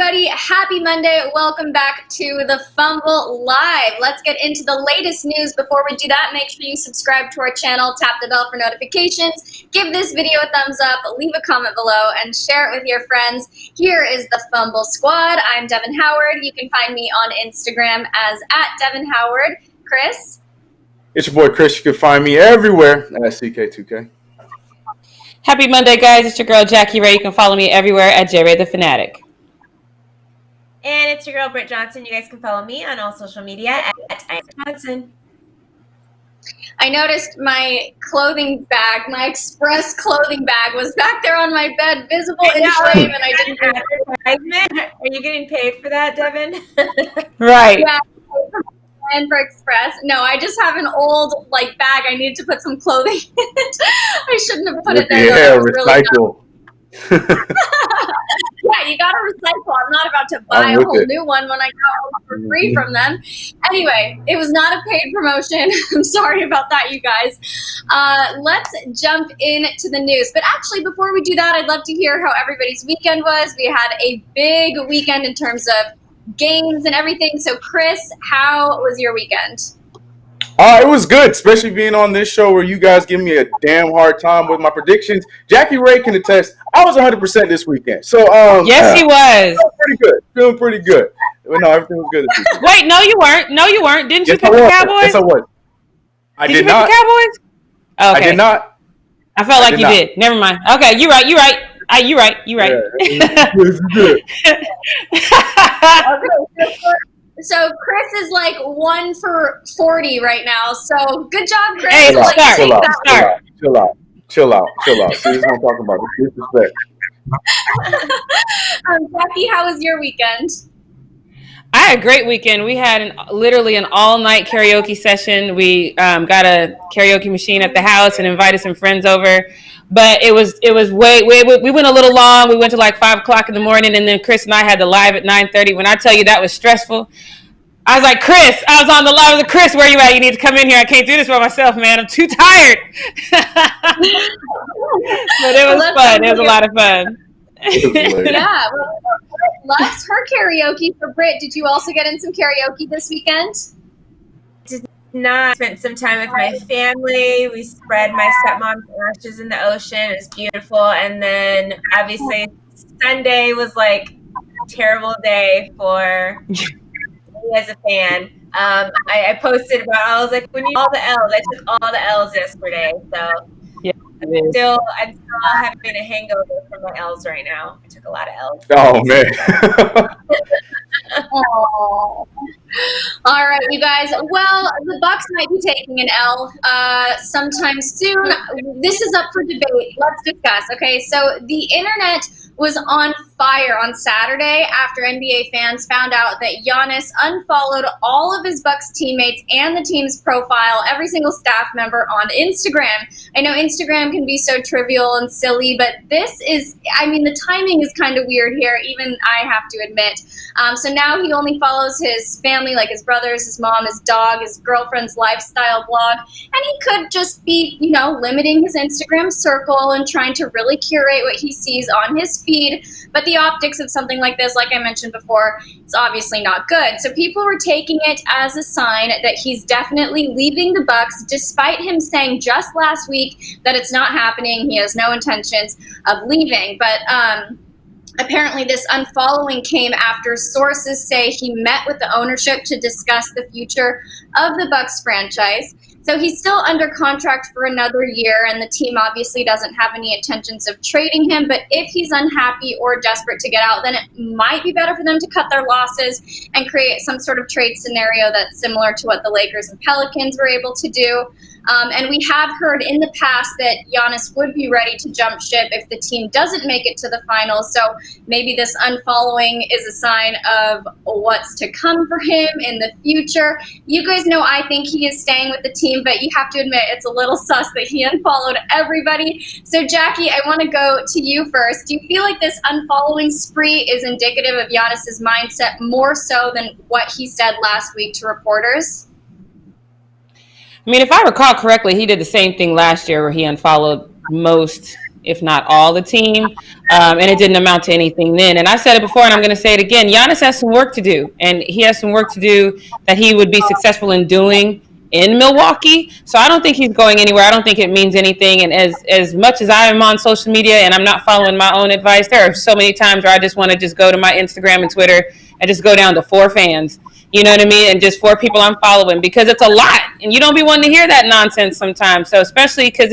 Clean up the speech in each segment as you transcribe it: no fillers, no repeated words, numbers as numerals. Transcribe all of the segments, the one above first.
everybody. Happy Monday. Welcome back to the Fumble Live. Let's get into the latest news. Before we do that, make sure you subscribe to our channel, tap the bell for notifications, give this video a thumbs up, leave a comment below, and share it with your friends. Here is the Fumble Squad. I'm Devin Howard. You can find me on Instagram as @DevinHoward. Chris? It's your boy Chris. You can find me everywhere at CK2K. Happy Monday, guys. It's your girl, Jackie Ray. You can follow me everywhere at JRay the Fanatic. And it's your girl, Britt Johnson. You guys can follow me on all social media at Johnson. I noticed my clothing bag, my Express clothing bag, was back there on my bed, visible in frame, and I didn't advertisement. Are you getting paid for that, Devin? Right. Yeah. And for Express. No, I just have an old bag. I needed to put some clothing in it. I shouldn't have put it there. Yeah, recycle. Yeah, you gotta recycle. I'm not about to buy a whole new one when I got one for free from them. Anyway, it was not a paid promotion. I'm sorry about that, you guys. Let's jump into the news. But actually, before we do that, I'd love to hear how everybody's weekend was. We had a big weekend in terms of games and everything. So, Chris, how was your weekend? It was good, especially being on this show where you guys give me a damn hard time with my predictions. Jackie Ray can attest. I was 100% this weekend. So, yes, he was. Feeling pretty good. No, everything was good this weekend. Wait, no, you weren't. Didn't you pick the Cowboys? Yes, I was. Did you pick the Cowboys? Okay. I did not. I felt like you did. Never mind. Okay, you're right. You're right. You right. Yeah, good. So Chris is 1 for 40 right now. So good job, Chris. Hey, Chill out. See, this is what I'm talking about. Disrespect. Jackie, how was your weekend? I had a great weekend. We had literally an all-night karaoke session. We got a karaoke machine at the house and invited some friends over. But it was way we went a little long. We went to 5 o'clock in the morning, and then Chris and I had the live at 9:30. When I tell you that was stressful, I was like, Chris, I was on the live with Chris. Where you at? You need to come in here. I can't do this by myself, man. I'm too tired. But it was fun. It was a lot of fun. Yeah, loves her karaoke. For Britt, did you also get in some karaoke this weekend? Not. Spent some time with my family. We spread my stepmom's ashes in the ocean. It was beautiful. And then obviously Sunday was a terrible day for me as a fan. I posted about, I was like, we need all the L's. I took all the L's yesterday. So yeah, I'm still having a hangover from my L's right now. I took a lot of L's. Oh, man. Oh. All right, you guys. Well, the Bucks might be taking an L sometime soon. This is up for debate. Let's discuss. Okay, so the internet was on fire on Saturday after NBA fans found out that Giannis unfollowed all of his Bucks teammates and the team's profile, every single staff member on Instagram. I know Instagram can be so trivial and silly, but this is, the timing is kind of weird here, even I have to admit. So now he only follows his family, like his brothers, his mom, his dog, his girlfriend's lifestyle blog, and he could just be, limiting his Instagram circle and trying to really curate what he sees on his feed. But the optics of something like this, like I mentioned before, is obviously not good. So people were taking it as a sign that he's definitely leaving the Bucks, despite him saying just last week that it's not happening. He has no intentions of leaving. But apparently this unfollowing came after sources say he met with the ownership to discuss the future of the Bucks franchise. So he's still under contract for another year, and the team obviously doesn't have any intentions of trading him. But if he's unhappy or desperate to get out, then it might be better for them to cut their losses and create some sort of trade scenario that's similar to what the Lakers and Pelicans were able to do. And we have heard in the past that Giannis would be ready to jump ship if the team doesn't make it to the finals. So maybe this unfollowing is a sign of what's to come for him in the future. You guys know I think he is staying with the team, but you have to admit it's a little sus that he unfollowed everybody. So Jackie, I want to go to you first. Do you feel like this unfollowing spree is indicative of Giannis's mindset more so than what he said last week to reporters? If I recall correctly, he did the same thing last year where he unfollowed most if not all, the team. And it didn't amount to anything then. And I said it before, and I'm going to say it again. Giannis has some work to do, and he has some work to do that he would be successful in doing in Milwaukee. So I don't think he's going anywhere. I don't think it means anything. And as much as I am on social media and I'm not following my own advice, there are so many times where I just want to just go to my Instagram and Twitter and just go down to 4 fans. You know what I mean? And just 4 people I'm following, because it's a lot. And you don't be wanting to hear that nonsense sometimes. So especially because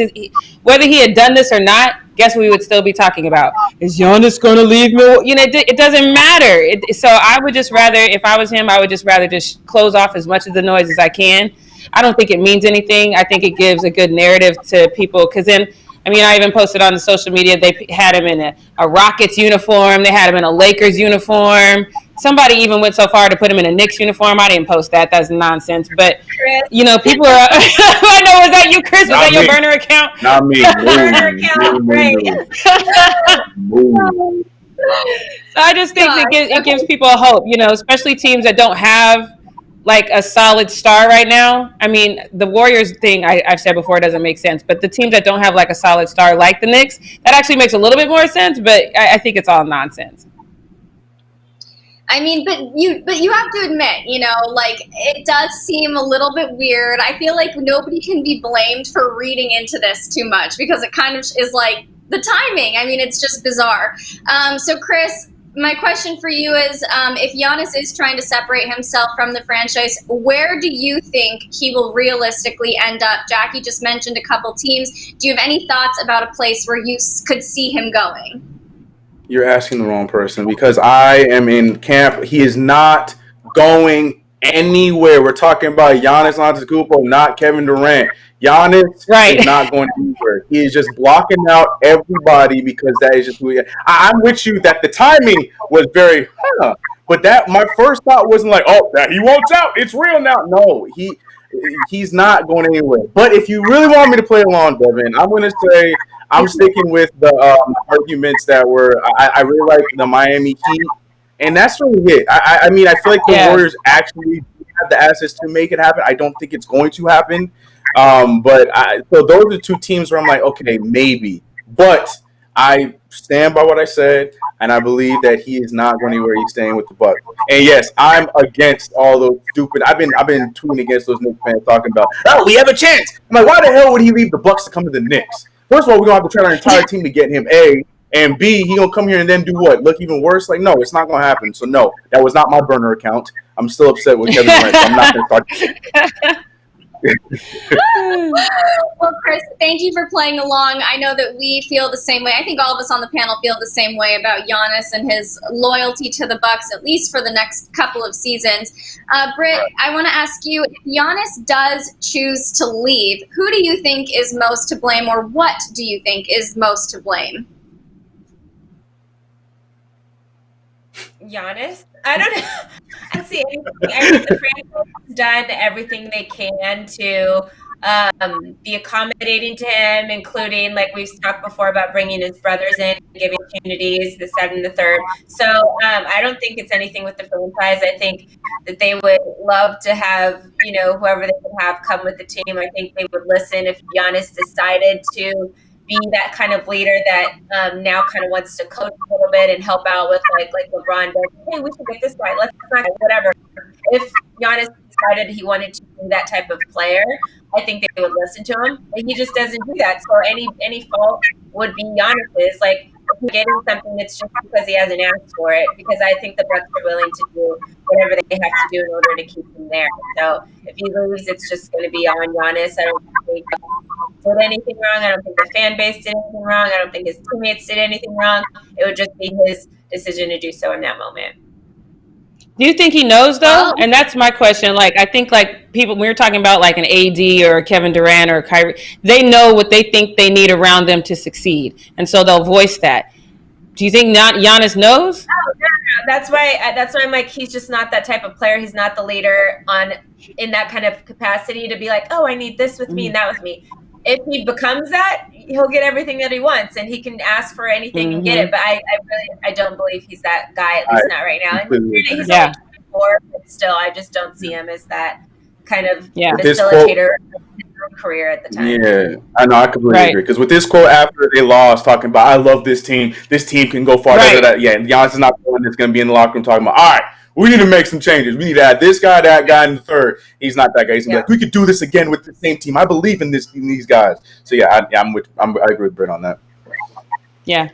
whether he had done this or not, guess what we would still be talking about? Is Giannis going to leave Milwaukee? You know, it doesn't matter. So I would just rather, if I was him, I would just rather just close off as much of the noise as I can. I don't think it means anything. I think it gives a good narrative to people, because then, I mean, I even posted on the social media, they had him in a Rockets uniform. They had him in a Lakers uniform. Somebody even went so far to put him in a Knicks uniform. I didn't post that. That's nonsense. But, you know, people are, I know, was that you, Chris? Was that your burner account? Not me. Burner account, right. So I just think it gives people a hope, you know, especially teams that don't have like a solid star right now. I mean, the Warriors thing I've said before doesn't make sense, but the teams that don't have like a solid star like the Knicks, that actually makes a little bit more sense, but I think it's all nonsense. I mean, but you have to admit, you know, like, it does seem a little bit weird. I feel like nobody can be blamed for reading into this too much, because it kind of is like the timing. I mean, it's just bizarre. So Chris, my question for you is, if Giannis is trying to separate himself from the franchise, where do you think he will realistically end up? Jackie just mentioned a couple teams. Do you have any thoughts about a place where you could see him going? You're asking the wrong person, because I am in camp. He is not going anywhere. We're talking about Giannis Antetokounmpo, not Kevin Durant. Giannis is not going anywhere. He is just blocking out everybody, because that is just who he is. I'm with you that the timing was very, but that my first thought wasn't like, oh, that he wants out. It's real now. No, he's not going anywhere. But if you really want me to play along, Devin, I'm going to say I'm sticking with the arguments that were. I really like the Miami Heat, and that's really it. I mean, I feel like the Warriors actually have the assets to make it happen. I don't think it's going to happen. So those are 2 teams where I'm like, okay, maybe. But I stand by what I said, and I believe that he is not going anywhere. He's staying with the Bucks. And yes, I'm against all those stupid. I've been tweeting against those Knicks fans talking about, oh, we have a chance. I'm like, why the hell would he leave the Bucks to come to the Knicks? First of all, we're gonna have to train our entire team to get him, A, and B, he gonna come here and then do what? Look even worse? Like, no, it's not gonna happen. So no, that was not my burner account. I'm still upset with Kevin Durant. So I'm not gonna start. Well, Chris, thank you for playing along. I know that we feel the same way. I think all of us on the panel feel the same way about Giannis and his loyalty to the Bucks, at least for the next couple of seasons. Britt, I want to ask you, if Giannis does choose to leave, who do you think is most to blame, or what do you think is most to blame? Giannis? I don't know. I see anything. I think the franchise has done everything they can to be accommodating to him, including, like we've talked before, about bringing his brothers in, giving opportunities, this, that, and the third. So I don't think it's anything with the franchise. I think that they would love to have, you know, whoever they could have come with the team. I think they would listen if Giannis decided to be that kind of leader that now kind of wants to coach a little bit and help out with like LeBron does. Hey, we should get this guy. Let's not, whatever. If Giannis decided he wanted to be that type of player, I think they would listen to him. But he just doesn't do that. So any fault would be Giannis's. Like, if he's getting something, it's just because he hasn't asked for it. Because I think the Bucks are willing to do whatever they have to do in order to keep him there. So if he leaves, it's just going to be on Giannis. I don't think he did anything wrong. I don't think the fan base did anything wrong. I don't think his teammates did anything wrong. It would just be his decision to do so in that moment. Do you think he knows, though? And that's my question. Like, I think, like, people, when we're talking about, like, an AD or Kevin Durant or Kyrie, they know what they think they need around them to succeed. And so they'll voice that. Do you think not Giannis knows? No. That's why I'm like, he's just not that type of player. He's not the leader in that kind of capacity to be like, oh, I need this with me and that with me. If he becomes that, he'll get everything that he wants, and he can ask for anything and get it. But I don't believe he's that guy, at least not right now. And he's only 24, but still, I just don't see him as that kind of facilitator. career at the time. Yeah, I know. I completely agree. Because with this quote after they lost, talking about, I love this team. This team can go far. Right. Yeah, Giannis is not the one that's going to be in the locker room talking about, all right, we need to make some changes. We need to add this guy, that guy in the third. He's not that guy. He's going to be like, we could do this again with the same team. I believe in these guys. So, yeah, I agree with Britt on that. Yeah.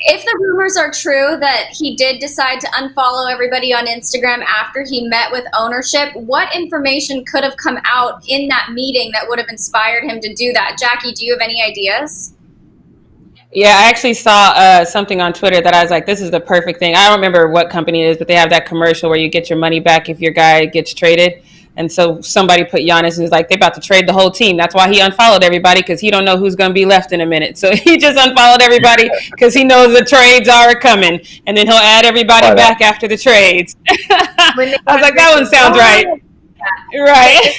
If the rumors are true that he did decide to unfollow everybody on Instagram after he met with ownership, what information could have come out in that meeting that would have inspired him to do that? Jackie, do you have any ideas? Yeah, I actually saw something on Twitter that I was like, this is the perfect thing. I don't remember what company it is, but they have that commercial where you get your money back if your guy gets traded. And so somebody put Giannis and was like, they're about to trade the whole team. That's why he unfollowed everybody, because he don't know who's going to be left in a minute. So he just unfollowed everybody because he knows the trades are coming. And then he'll add everybody back after the trades. I was like, that one sounds right. Right.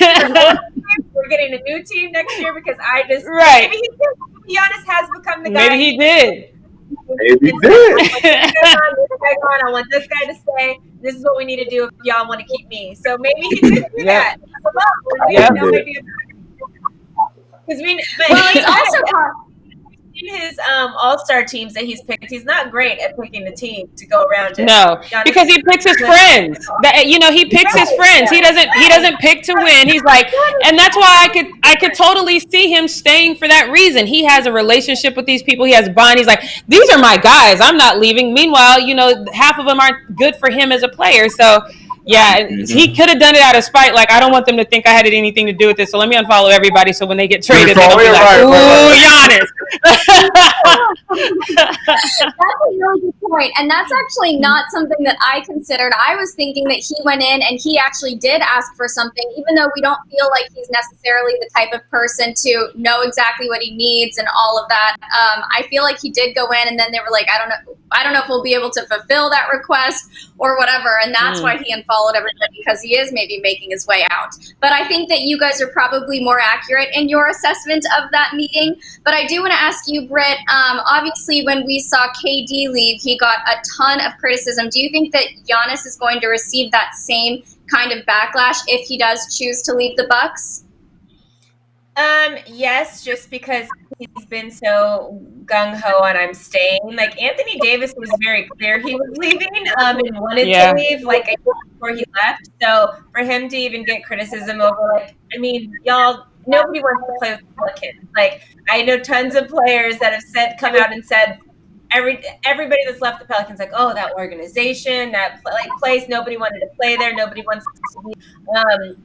We're getting a new team next year because right. Maybe Giannis has become the guy. Maybe he did. Maybe he did. I want this guy to stay. This is what we need to do if y'all want to keep me. So maybe he did do that. We have no idea. Because it's also his all-star teams that he's picked. He's not great at picking the team to go around. No, because he picks his friends. He picks his friends. He doesn't pick to win. He's like, and that's why I could totally see him staying for that reason. He has a relationship with these people. He has bond. He's like, these are my guys. I'm not leaving. Meanwhile, half of them aren't good for him as a player. So. Yeah, he could have done it out of spite. Like, I don't want them to think I had anything to do with this, so let me unfollow everybody so when they get traded, they'll be like, ooh, Giannis. That's a really good point. And that's actually not something that I considered. I was thinking that he went in and he actually did ask for something, even though we don't feel like he's necessarily the type of person to know exactly what he needs and all of that. I feel like he did go in and then they were like, I don't know if we'll be able to fulfill that request or whatever. And that's why he unfollowed everybody, because he is maybe making his way out. But I think that you guys are probably more accurate in your assessment of that meeting. But I do want to ask you, Britt, obviously when we saw KD leave, he got a ton of criticism. Do you think that Giannis is going to receive that same kind of backlash if he does choose to leave the Bucks? Yes, just because he's been so gung-ho on I'm staying. Like, Anthony Davis was very clear he was leaving and wanted to leave like a year before he left. So for him to even get criticism over, y'all, nobody wants to play with the Pelicans. Like, I know tons of players that have come out and said everybody that's left the Pelicans, like, oh, that organization, that place, nobody wanted to play there, nobody wants to be.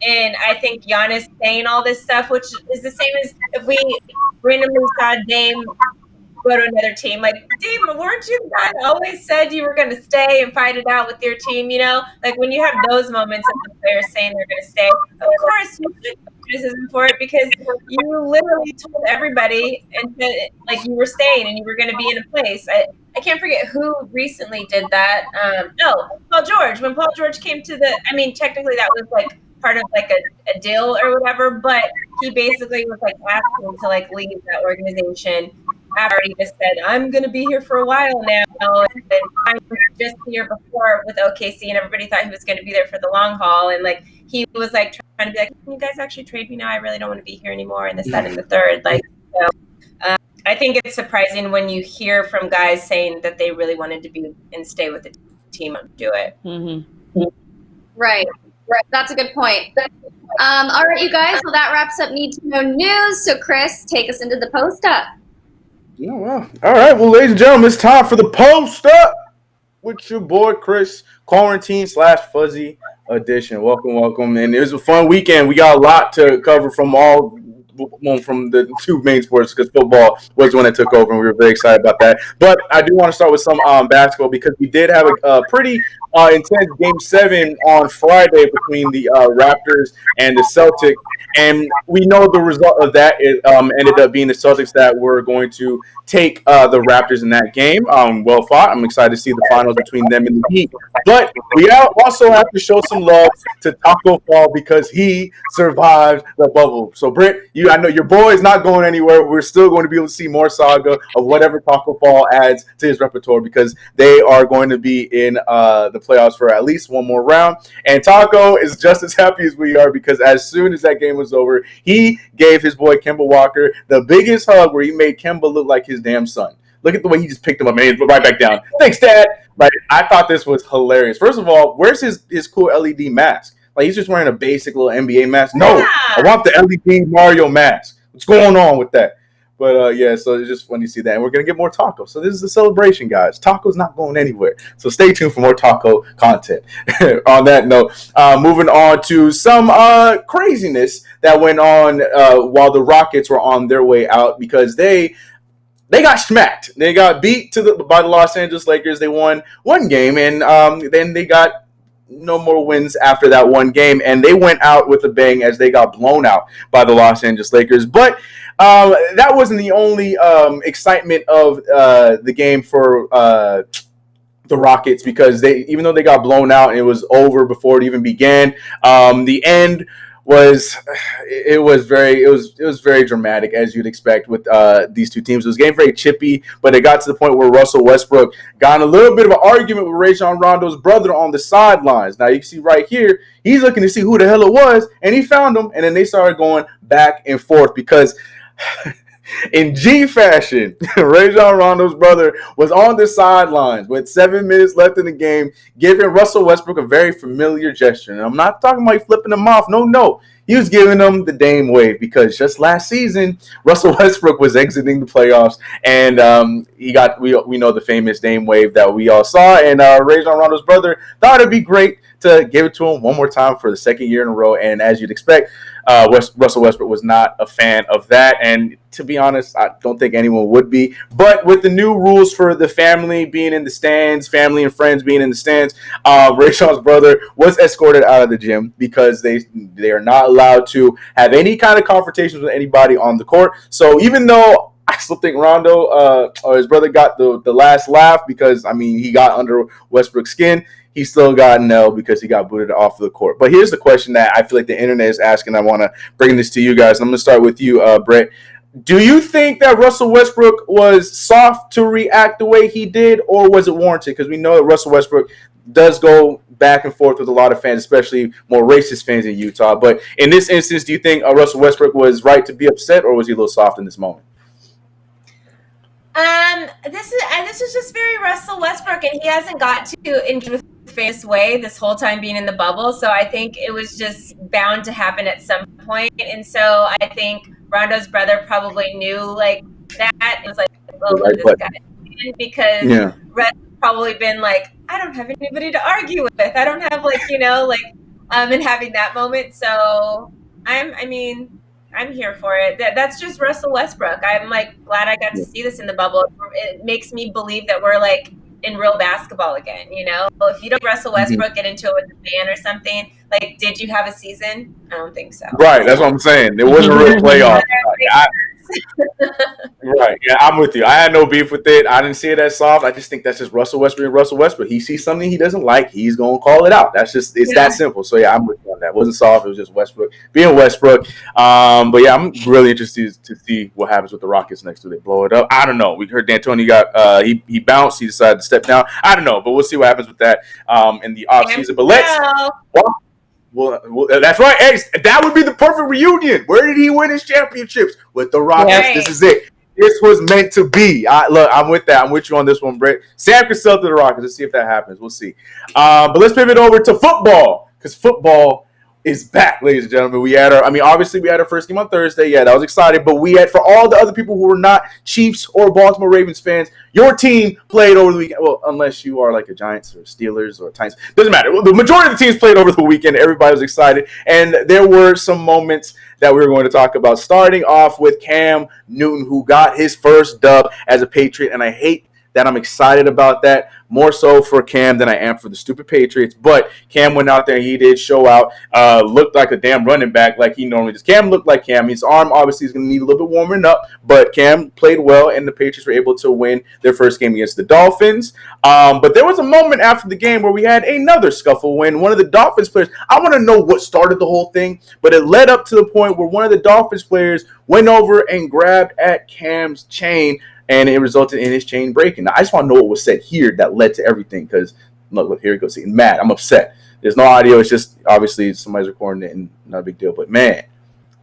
And I think Giannis saying all this stuff, which is the same as if we randomly saw Dame go to another team. Like, Dame, weren't you the guy that always said you were going to stay and fight it out with your team? Like, when you have those moments of the players saying they're going to stay, of course you should get criticism for it, because you literally told everybody and said, like, you were staying and you were going to be in a place. I can't forget who recently did that. Paul George. When Paul George came to technically that was like part of like a deal or whatever, but he basically was like asking to like leave that organization. I've already just said, I'm going to be here for a while now. And I was just here before with OKC, and everybody thought he was going to be there for the long haul. And like, he was like trying to be like, can you guys actually trade me now? I really don't want to be here anymore. And this, that, and the third. Like, so I think it's surprising when you hear from guys saying that they really wanted to be and stay with the team and do it. Mm-hmm. Right. That's a good point. All right, you guys. Well, that wraps up Need to Know News. So, Chris, take us into the post up. Yeah, well. All right. Well, ladies and gentlemen, it's time for the post up with your boy Chris, quarantine/fuzzy edition. Welcome. And it was a fun weekend. We got a lot to cover from the two main sports, because football was the one that took over, and we were very excited about that. But I do want to start with some basketball, because we did have a pretty intense Game 7 on Friday between the Raptors and the Celtics. And we know the result of that ended up being the Celtics that were going to take the Raptors in that game. Well fought. I'm excited to see the finals between them and the Heat. But we also have to show some love to Taco Fall, because he survived the bubble. So, Britt, you I know your boy is not going anywhere. We're still going to be able to see more saga of whatever Taco Fall adds to his repertoire because they are going to be in the playoffs for at least one more round. And Taco is just as happy as we are because as soon as that game was over, he gave his boy Kemba Walker the biggest hug where he made Kemba look like his damn son. Look at the way he just picked him up and right back down. Thanks, Dad. Like, I thought this was hilarious. First of all, where's his cool LED mask? Like, he's just wearing a basic little NBA mask. No, I want the LED Mario mask. What's going on with that? But, yeah, so it's just funny to see that. And we're going to get more Taco. So this is a celebration, guys. Taco's not going anywhere. So stay tuned for more Taco content. On that note, moving on to some craziness that went on while the Rockets were on their way out because they got smacked. They got beat by the Los Angeles Lakers. They won one game, and then they got no more wins after that one game, and they went out with a bang as they got blown out by the Los Angeles Lakers. But that wasn't the only excitement of the game for the Rockets because even though they got blown out and it was over before it even began, the end was very dramatic as you'd expect with these two teams. It was getting very chippy, but it got to the point where Russell Westbrook got in a little bit of an argument with Rajon Rondo's brother on the sidelines. Now you can see right here, he's looking to see who the hell it was, and he found him, and then they started going back and forth because in G fashion, Rajon Rondo's brother was on the sidelines with 7 minutes left in the game, giving Russell Westbrook a very familiar gesture. And I'm not talking about flipping him off. No. He was giving him the Dame wave because just last season, Russell Westbrook was exiting the playoffs, and we know the famous Dame wave that we all saw. And Rajon Rondo's brother thought it'd be great to give it to him one more time for the second year in a row. And as you'd expect, Russell Westbrook was not a fan of that. And to be honest, I don't think anyone would be. But with the new rules for the family being in the stands, family and friends being in the stands, Rajon's brother was escorted out of the gym because they are not allowed to have any kind of confrontations with anybody on the court. So even though I still think Rondo or his brother got the last laugh because, I mean, he got under Westbrook's skin, he still got an L because he got booted off of the court. But here's the question that I feel like the internet is asking. I want to bring this to you guys. I'm going to start with you, Britt. Do you think that Russell Westbrook was soft to react the way he did, or was it warranted? Because we know that Russell Westbrook does go back and forth with a lot of fans, especially more racist fans in Utah. But in this instance, do you think Russell Westbrook was right to be upset, or was he a little soft in this moment? This is just very Russell Westbrook, and he hasn't got to engage with the famous way this whole time being in the bubble. So I think it was just bound to happen at some point. And so I think Rondo's brother probably knew like that. It was like, oh, look, this guy. Because Red's probably been like, I don't have anybody to argue with. I don't have and having that moment. So I'm here for it. That's just Russell Westbrook. I'm like glad I got to see this in the bubble. It makes me believe that we're like in real basketball again. You know, if you don't Russell Westbrook get into it with a fan or something, like, did you have a season? I don't think so. Right. That's what I'm saying. There wasn't a real playoff. Right. Yeah, I'm with you. I had no beef with it. I didn't see it as soft. I just think that's just Russell Westbrook and Russell Westbrook. He sees something he doesn't like, he's going to call it out. That's just, it's that simple. So, yeah, I'm with you on that. It wasn't soft. It was just Westbrook being Westbrook. But, yeah, I'm really interested to see what happens with the Rockets next. Do they blow it up? I don't know. We heard D'Antoni got, he bounced. He decided to step down. I don't know. But we'll see what happens with that in the offseason. But let's. Well, that's right. Hey, that would be the perfect reunion. Where did he win his championships? With the Rockets. Right. This is it. This was meant to be. Look, I'm with that. I'm with you on this one, Britt. Sam can sell to the Rockets. Let's see if that happens. We'll see. But let's pivot over to football because football is back, ladies and gentlemen. Obviously we had our first game on Thursday. Yeah, that was exciting. But we had, for all the other people who were not Chiefs or Baltimore Ravens fans, your team played over the weekend. Well, unless you are like a Giants or Steelers or Titans. Doesn't matter. The majority of the teams played over the weekend. Everybody was excited. And there were some moments that we were going to talk about, starting off with Cam Newton, who got his first dub as a Patriot. And I hate that I'm excited about that, more so for Cam than I am for the stupid Patriots. But Cam went out there, he did show out, looked like a damn running back like he normally does. Cam looked like Cam. His arm obviously is going to need a little bit warming up, but Cam played well, and the Patriots were able to win their first game against the Dolphins. But there was a moment after the game where we had another scuffle when one of the Dolphins players, I want to know what started the whole thing, but it led up to the point where one of the Dolphins players went over and grabbed at Cam's chain, and it resulted in his chain breaking. Now, I just want to know what was said here that led to everything, because look, here he goes. He's mad. I'm upset. There's no audio. It's just obviously somebody's recording it, and not a big deal. But man,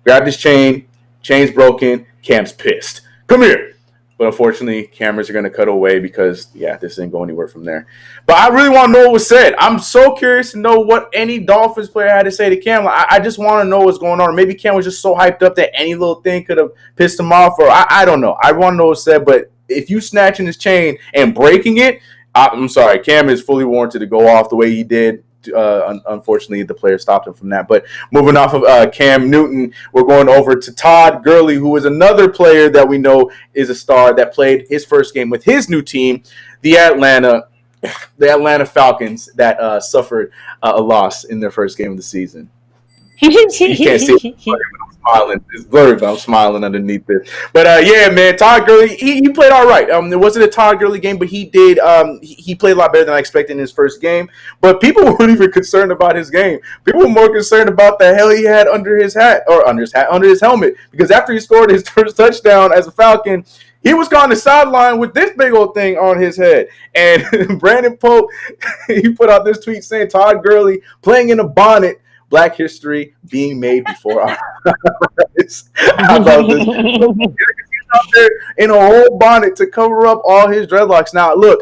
grabbed his chain. Chain's broken. Cam's pissed. Come here. But unfortunately, cameras are going to cut away because, this didn't go anywhere from there. But I really want to know what was said. I'm so curious to know what any Dolphins player had to say to Cam. I just want to know what's going on. Maybe Cam was just so hyped up that any little thing could have pissed him off. Or I don't know. I want to know what's said. But if you snatching his chain and breaking it, I'm sorry. Cam is fully warranted to go off the way he did. Unfortunately, the player stopped him from that. But moving off of Cam Newton, we're going over to Todd Gurley, who is another player that we know is a star that played his first game with his new team, the Atlanta Falcons, that suffered a loss in their first game of the season. You can't see it, but I'm smiling. It's blurry, but I'm smiling underneath it. But man, Todd Gurley, he played all right. It wasn't a Todd Gurley game, but he did. He played a lot better than I expected in his first game. But people weren't even concerned about his game. People were more concerned about the hell he had under his helmet. Because after he scored his first touchdown as a Falcon, he was on the sideline with this big old thing on his head. And Brandon Pope, he put out this tweet saying Todd Gurley playing in a bonnet. Black history being made before our eyes. I love this. He's out there in a whole bonnet to cover up all his dreadlocks. Now, look,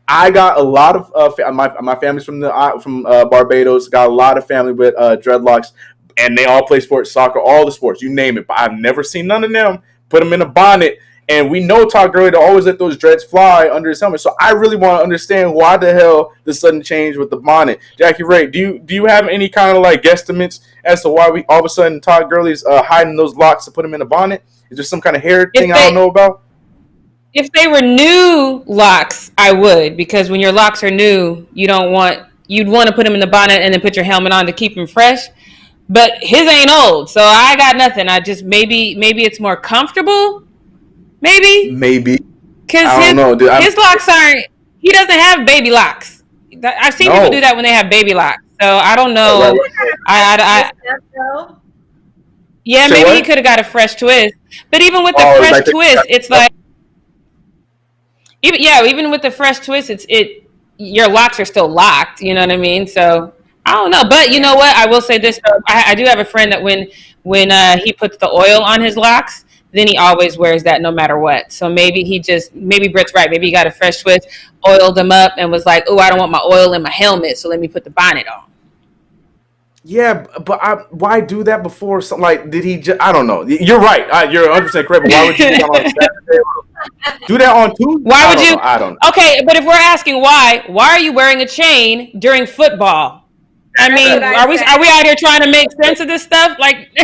I got a lot of my family's from Barbados. Got a lot of family with dreadlocks, and they all play sports, soccer, all the sports, you name it. But I've never seen none of them put them in a bonnet. And we know Todd Gurley to always let those dreads fly under his helmet. So I really want to understand why the hell the sudden change with the bonnet. Jackie Ray, do you have any kind of like guesstimates as to why we all of a sudden Todd Gurley's hiding those locks to put him in a bonnet? Is there some kind of hair thing I don't know about? If they were new locks, I would, because when your locks are new, you'd want to put them in the bonnet and then put your helmet on to keep them fresh. But his ain't old, so I got nothing. I just maybe it's more comfortable. Maybe. Because his locks aren't, he doesn't have baby locks. I've seen people do that when they have baby locks. So I don't know. Maybe he could have got a fresh twist. But even with the fresh twist, it's like, even with the fresh twist, your locks are still locked. You know what I mean? So I don't know. But you know what? I will say this. I do have a friend that when he puts the oil on his locks, then he always wears that no matter what. So maybe Britt's right. Maybe he got a fresh twist, oiled them up, and was like, oh, I don't want my oil in my helmet, so let me put the bonnet on. Yeah, but why do that before? Like, did he just, I don't know. You're right. You're 100% correct, but why would you do that on Saturday? Do that on Tuesday? Why would you? I don't know. Okay, but if we're asking why are you wearing a chain during football? I mean, are we out here trying to make sense of this stuff? Like...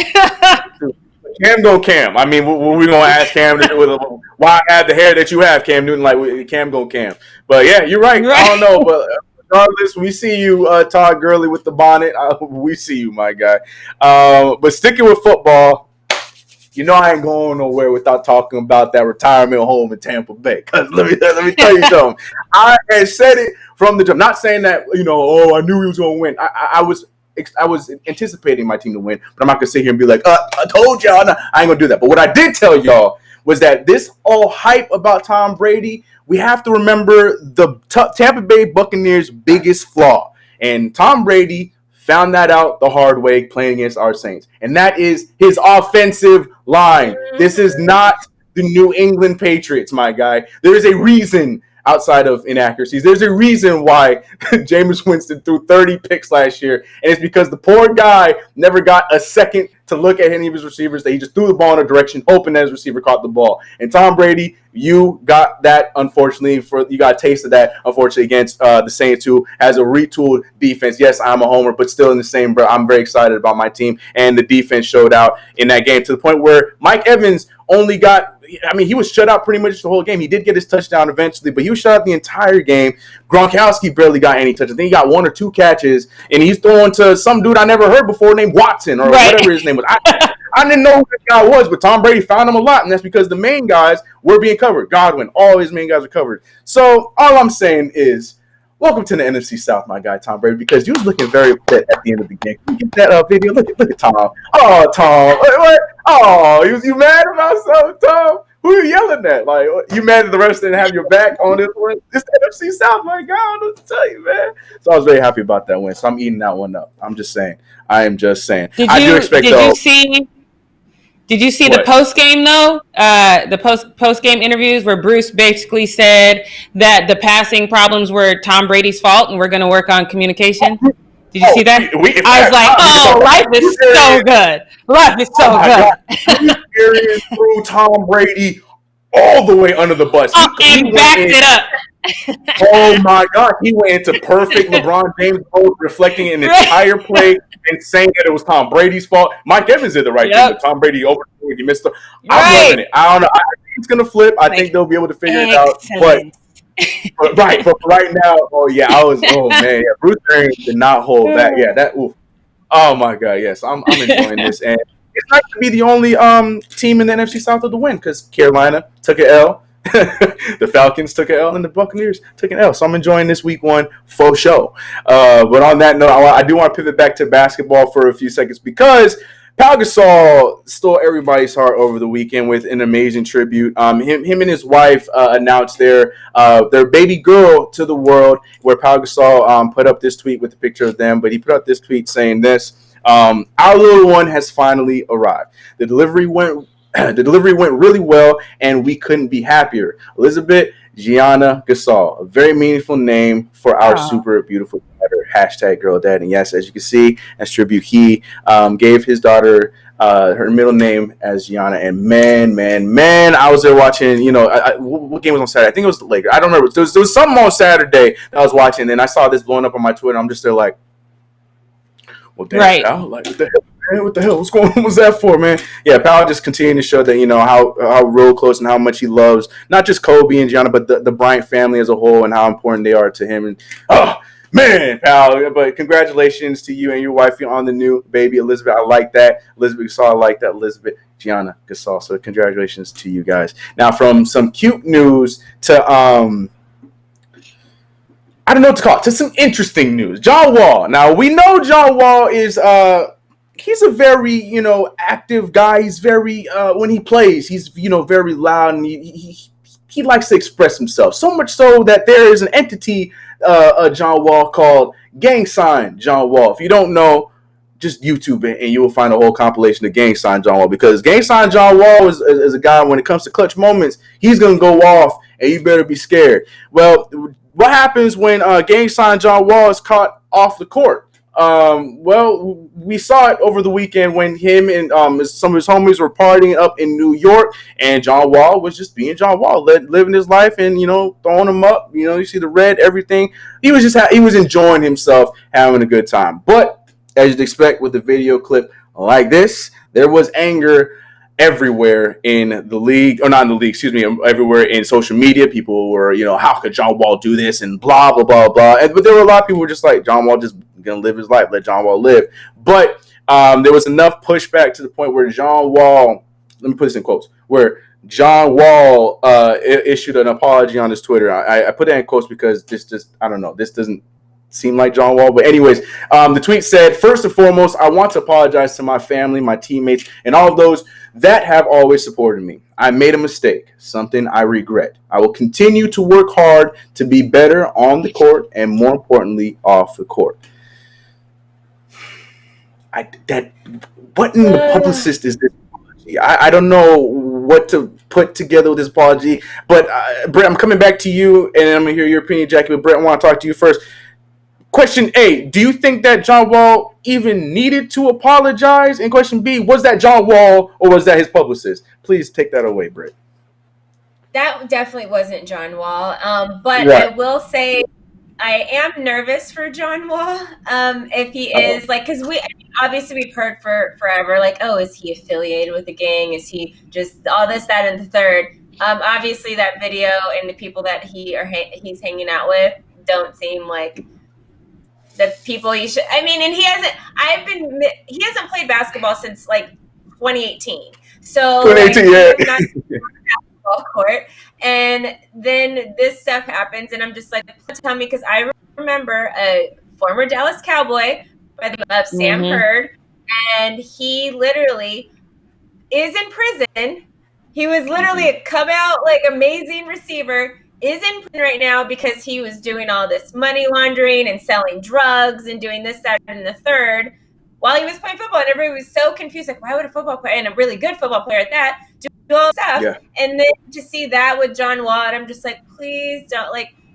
Cam go Cam. I mean, what we gonna ask Cam to do with why have the hair that you have, Cam Newton? Like Cam go Cam. But yeah, you're right. I don't know, but regardless, we see you, Todd Gurley with the bonnet. We see you, my guy. But sticking with football, you know I ain't going nowhere without talking about that retirement home in Tampa Bay. Because let me tell you something. I had said it from the jump. Not saying that I knew he was gonna win. I was anticipating my team to win, but I'm not going to sit here and be like, I told y'all. No, I ain't going to do that. But what I did tell y'all was that this all hype about Tom Brady, we have to remember the Tampa Bay Buccaneers' biggest flaw. And Tom Brady found that out the hard way playing against our Saints. And that is his offensive line. This is not the New England Patriots, my guy. There is a reason. Outside of inaccuracies, there's a reason why Jameis Winston threw 30 picks last year, and it's because the poor guy never got a second to look at any of his receivers. That he just threw the ball in a direction, hoping that his receiver caught the ball. And Tom Brady, you got that, unfortunately, you got a taste of that, unfortunately, against the Saints, who has a retooled defense. Yes, I'm a homer, but still in the same breath, I'm very excited about my team, and the defense showed out in that game to the point where Mike Evans only got I mean, he was shut out pretty much the whole game. He did get his touchdown eventually, but he was shut out the entire game. Gronkowski barely got any touches. Then he got 1 or 2 catches, and he's throwing to some dude I never heard before named Watson or whatever his name was. I didn't know who that guy was, but Tom Brady found him a lot, and that's because the main guys were being covered. Godwin, all his main guys were covered. So all I'm saying is, welcome to the NFC South, my guy Tom Brady, because you was looking very upset at the end of the game. Can you get that video? Look at Tom. Oh, Tom. What? Oh, you mad about something, Tom? Who are you yelling at? Like, you mad that the rest didn't have your back on this one? It's the NFC South, my guy. I don't know what to tell you, man. So I was very happy about that win. So I'm eating that one up. I'm just saying. I am just saying. Did you see the post game though? The post game interviews where Bruce basically said that the passing problems were Tom Brady's fault and we're going to work on communication. Did you see that? I was like, oh, life is so good. Life is so good. He threw Tom Brady all the way under the bus. And backed it up. Oh my God! He went into perfect LeBron James mode, reflecting an entire play and saying that it was Tom Brady's fault. Mike Evans did the right thing, but Tom Brady overthrew it. He missed it. I'm loving it. I don't know. I think it's gonna flip. I think they'll be able to figure it out. But right now, man, Bruce Arians did not hold that. Yeah, that. Oof. Oh my God, yes, I'm enjoying this, and it's not to be the only team in the NFC South to win because Carolina took an L. The Falcons took an L and the Buccaneers took an L. So I'm enjoying this week 1 for show. But on that note, I do want to pivot back to basketball for a few seconds because Pau Gasol stole everybody's heart over the weekend with an amazing tribute. Him and his wife announced their baby girl to the world, where Pau Gasol put up this tweet with a picture of them. But he put up this tweet saying this: "Our little one has finally arrived. The delivery went really well, and we couldn't be happier. Elizabeth Gianna Gasol, a very meaningful name for our super beautiful daughter, #girl dad." And yes, as you can see, as tribute, he gave his daughter her middle name as Gianna. And man, I was there watching, what game was on Saturday? I think it was the Lakers. I don't remember. There was something on Saturday that I was watching, and I saw this blowing up on my Twitter. I'm just there like, well, damn, Pal, like, what the hell? Man, what the hell? What was that for, man? Yeah, Pau just continuing to show that, how real close and how much he loves not just Kobe and Gianna, but the Bryant family as a whole and how important they are to him. And man, Pau, but congratulations to you and your wife on the new baby, Elizabeth. I like that. Elizabeth Gasol, I like that. Elizabeth Gianna Gasol. So congratulations to you guys. Now, from some cute news to I don't know what to call it, to some interesting news. John Wall. Now, we know John Wall is he's a very, active guy. He's very, when he plays, he's, very loud, and he likes to express himself. So much so that there is an entity, John Wall, called Gang Sign John Wall. If you don't know, just YouTube it, and you will find a whole compilation of Gang Sign John Wall. Because Gang Sign John Wall is a guy, when it comes to clutch moments, he's going to go off, and you better be scared. Well, what happens when Gang Sign John Wall is caught off the court? Well, we saw it over the weekend when him and some of his homies were partying up in New York, and John Wall was just being John Wall, living his life and, throwing them up. You see the red, everything. He was he was enjoying himself, having a good time. But as you'd expect with the video clip like this, there was anger everywhere in the league, or not in the league, excuse me, everywhere in social media. People were, how could John Wall do this and blah, blah, blah, blah. But there were a lot of people who were just like, John Wall just going to live his life. Let John Wall live. But there was enough pushback to the point where John Wall, let me put this in quotes, where John Wall issued an apology on his Twitter. I put that in quotes because this just, I don't know, this doesn't seem like John Wall. But anyways, the tweet said, "First and foremost, I want to apologize to my family, my teammates, and all of those that have always supported me. I made a mistake, something I regret. I will continue to work hard to be better on the court and, more importantly, off the court." What in the publicist is this apology? I don't know what to put together with this apology. But Britt, I'm coming back to you, and I'm going to hear your opinion, Jackie. But Britt, I want to talk to you first. Question A, do you think that John Wall even needed to apologize? And question B, was that John Wall or was that his publicist? Please take that away, Britt. That definitely wasn't John Wall. But right. I will say I am nervous for John Wall. If he is because obviously we've heard for forever, like, oh, is he affiliated with the gang? Is he just all this, that, and the third? Obviously that video and the people that he's hanging out with don't seem like the people you should. I mean, and he hasn't played basketball since like 2018. So 2018, yeah. Not basketball court. And then this stuff happens, and I'm just like, tell me, because I remember a former Dallas Cowboy by the name of Sam Hurd, and he literally is in prison. He was literally a come out like amazing receiver, is in prison right now because he was doing all this money laundering and selling drugs and doing this, that, and the third while he was playing football. And everybody was so confused, like, why would a football player, and a really good football player at that, do all this stuff? Yeah. And then to see that with John Wall, I'm just like, please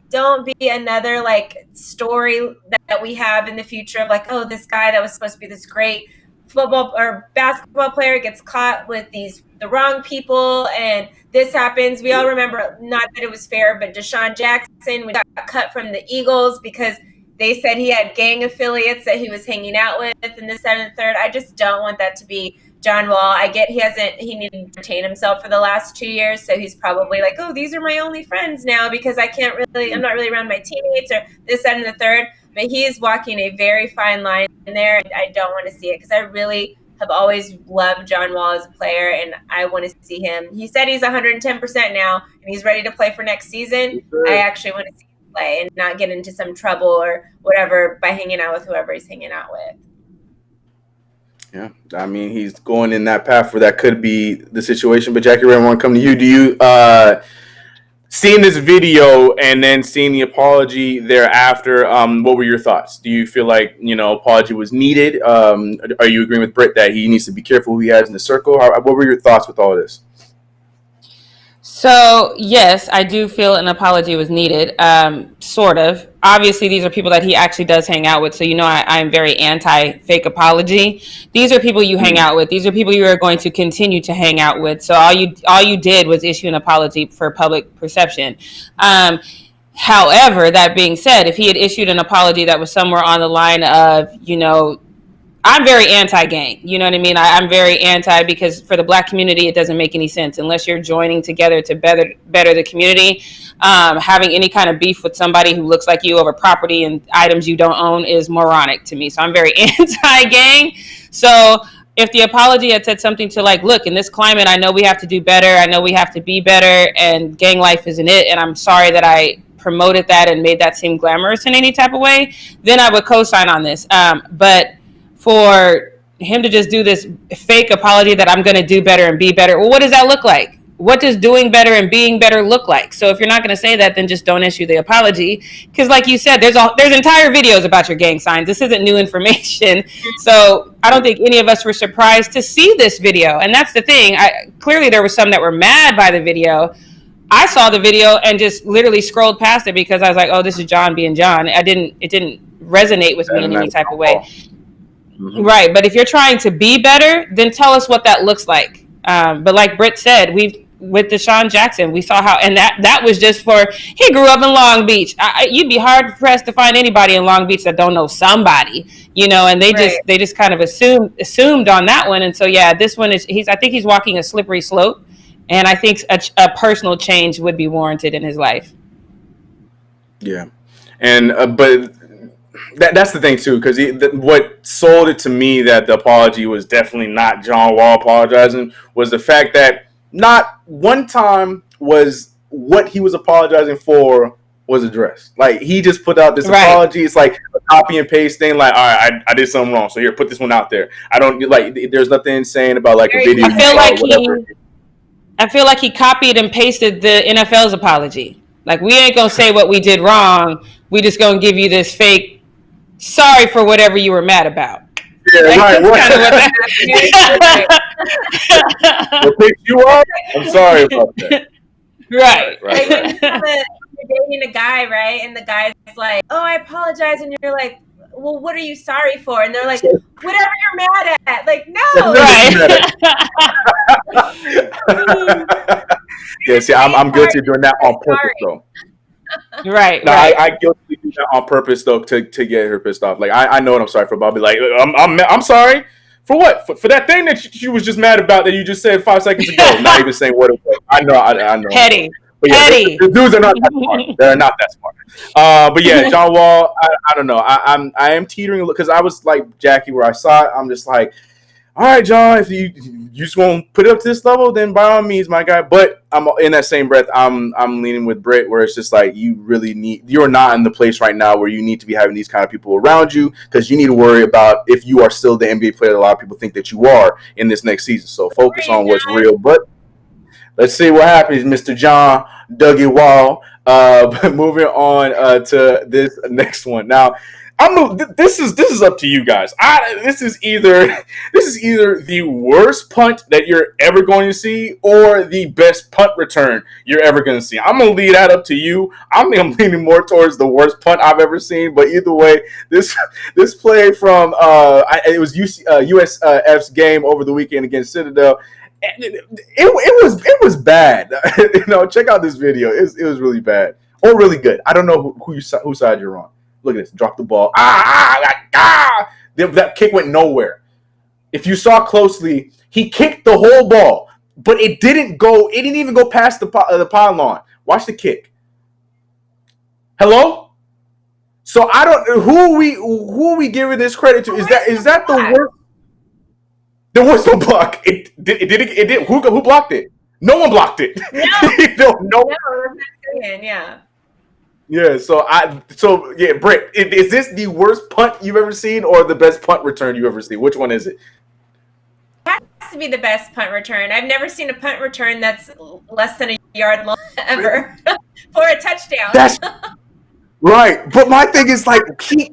don't be another like story that we have in the future of like, oh, this guy that was supposed to be this great football or basketball player gets caught with the wrong people, and this happens. We all remember, not that it was fair, but Deshaun Jackson, we got cut from the Eagles because they said he had gang affiliates that he was hanging out with, and this, that, and the third. I just don't want that to be John Wall. I get he needed to retain himself for the last 2 years, so he's probably like, oh, these are my only friends now because I'm not really around my teammates or this, that, and the third. But he is walking a very fine line in there, and I don't want to see it because I really have always loved John Wall as a player, and I want to see him. He said he's 110% now, and he's ready to play for next season. I actually want to see him play and not get into some trouble or whatever by hanging out with whoever he's hanging out with. Yeah, I mean, he's going in that path where that could be the situation. But Jackie Ray, I want to come to you. Do you seeing this video and then seeing the apology thereafter? What were your thoughts? Do you feel like apology was needed? Are you agreeing with Britt that he needs to be careful who he has in the circle? What were your thoughts with all this? So, yes, I do feel an apology was needed, sort of. Obviously, these are people that he actually does hang out with. So, I'm very anti-fake apology. These are people you hang out with. These are people you are going to continue to hang out with. So all you did was issue an apology for public perception. However, that being said, if he had issued an apology that was somewhere on the line of, I'm very anti-gang. You know what I mean? I'm very anti because for the Black community, it doesn't make any sense unless you're joining together to better the community. Having any kind of beef with somebody who looks like you over property and items you don't own is moronic to me. So I'm very anti-gang. So if the apology had said something to like, look, in this climate, I know we have to do better. I know we have to be better, and gang life isn't it. And I'm sorry that I promoted that and made that seem glamorous in any type of way, then I would co-sign on this. But for him to just do this fake apology that I'm going to do better and be better. Well, what does that look like? What does doing better and being better look like? So if you're not going to say that, then just don't issue the apology. Because like you said, there's entire videos about your gang signs. This isn't new information. So I don't think any of us were surprised to see this video. And that's the thing. Clearly there were some that were mad by the video. I saw the video and just literally scrolled past it because I was like, oh, this is John being John. It didn't resonate with me in any type of way. Mm-hmm. Right. But if you're trying to be better, then tell us what that looks like. But like Britt said, with Deshaun Jackson, we saw how, and that was just for, he grew up in Long Beach. You'd be hard pressed to find anybody in Long Beach that don't know somebody, and they just kind of assumed on that one. And so, yeah, this one I think he's walking a slippery slope, and I think a personal change would be warranted in his life. Yeah. And, but that's the thing too, because what sold it to me that the apology was definitely not John Wall apologizing was the fact that not one time was what he was apologizing for was addressed. Like, he just put out this apology. It's like a copy and paste thing. Like, all right, I did something wrong, so here, put this one out there. I don't like. There's nothing saying about like a video. I feel like he copied and pasted the NFL's apology. Like, we ain't gonna say what we did wrong. We just gonna give you this fake. Sorry for whatever you were mad about. Yeah, like, right. What picked you up? I'm sorry about that. Right. You're dating a guy, right? And the guy's like, "Oh, I apologize," and you're like, "Well, what are you sorry for?" And they're like, "Whatever you're mad at." Like, no. Right. Yeah. See, I'm guilty of doing that on purpose, though. Right. No, Right. I guiltily do that on purpose though to get her pissed off. Like I know what I'm sorry for. But I'll be like, I'm sorry for what? For that thing that she was just mad about that you just said 5 seconds ago. Not even saying what it was. I know. Petty. But yeah, Petty. the dudes are not that smart. They're not that smart. But yeah, John Wall. I don't know. I am teetering because I was like Jackie where I saw it. I'm just like, all right, John. If you just won't put it up to this level, then by all means, my guy. But I'm in that same breath. I'm leaning with Britt where it's just like you're not in the place right now where you need to be having these kind of people around you because you need to worry about if you are still the NBA player that a lot of people think that you are in this next season. So focus on what's real. But let's see what happens, Mr. John Dougie Wall. But moving on to this next one. Now, this is up to you guys. This is either the worst punt that you're ever going to see or the best punt return you're ever going to see. I'm going to leave that up to you. I'm leaning more towards the worst punt I've ever seen. But either way, this play from it was USF's game over the weekend against Citadel. It was bad. Check out this video. It was really bad or really good. I don't know whose side you're on. Look at this. Drop the ball. That kick went nowhere. If you saw closely, he kicked the whole ball, but it didn't even go past the pylon. Watch the kick. Hello? So I don't who are we giving this credit to? Is that the worst? There was no block. It did. Who blocked it? No one blocked it. No. Yeah. Yeah. So Britt, is this the worst punt you've ever seen or the best punt return you've ever seen? Which one is it? It has to be the best punt return. I've never seen a punt return that's less than a yard long ever for a touchdown. That's right. But my thing is like punt return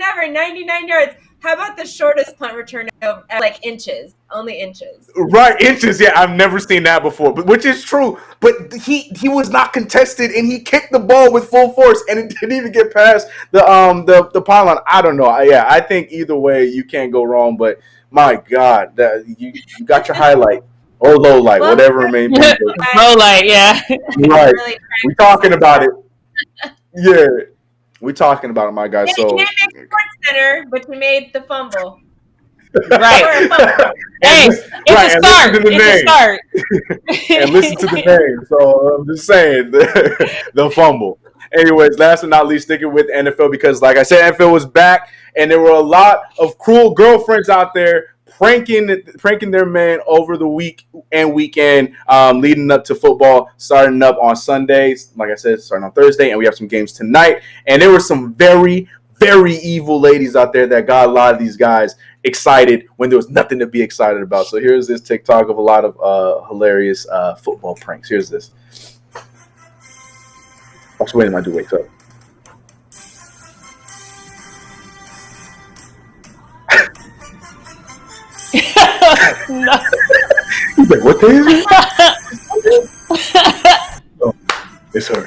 ever, 99 yards. How about the shortest punt return at like inches? Only inches. Right, inches. Yeah, I've never seen that before, but which is true. But he was not contested, and he kicked the ball with full force, and it didn't even get past the pylon. I don't know. I think either way you can't go wrong. But my God, you got your highlight or low light, whatever it may be. Low light, yeah. Right, we're talking about it. Yeah. We're talking about it, my guy. So you didn't make Sports Center, but you made the fumble. Right. Hey, it's a start. It's a start. And listen to the name. So I'm just saying the fumble. Anyways, last but not least, sticking with NFL because, like I said, NFL was back, and there were a lot of cruel girlfriends out there pranking their man over the week and weekend, leading up to football starting up on Sundays. Like I said, starting on Thursday, and we have some games tonight. And there were some very, very evil ladies out there that got a lot of these guys excited when there was nothing to be excited about. So here's this TikTok of a lot of hilarious football pranks. Here's this. Watch when my dude wakes up. No. He's like, what day is it? Oh, it's her.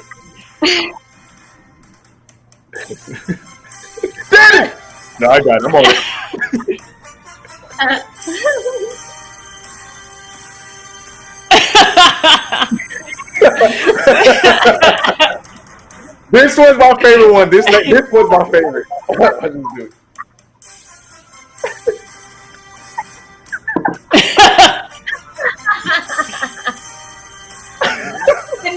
Daddy! No, I got it. I'm on it. This was my favorite one. This was my favorite. I just do it. The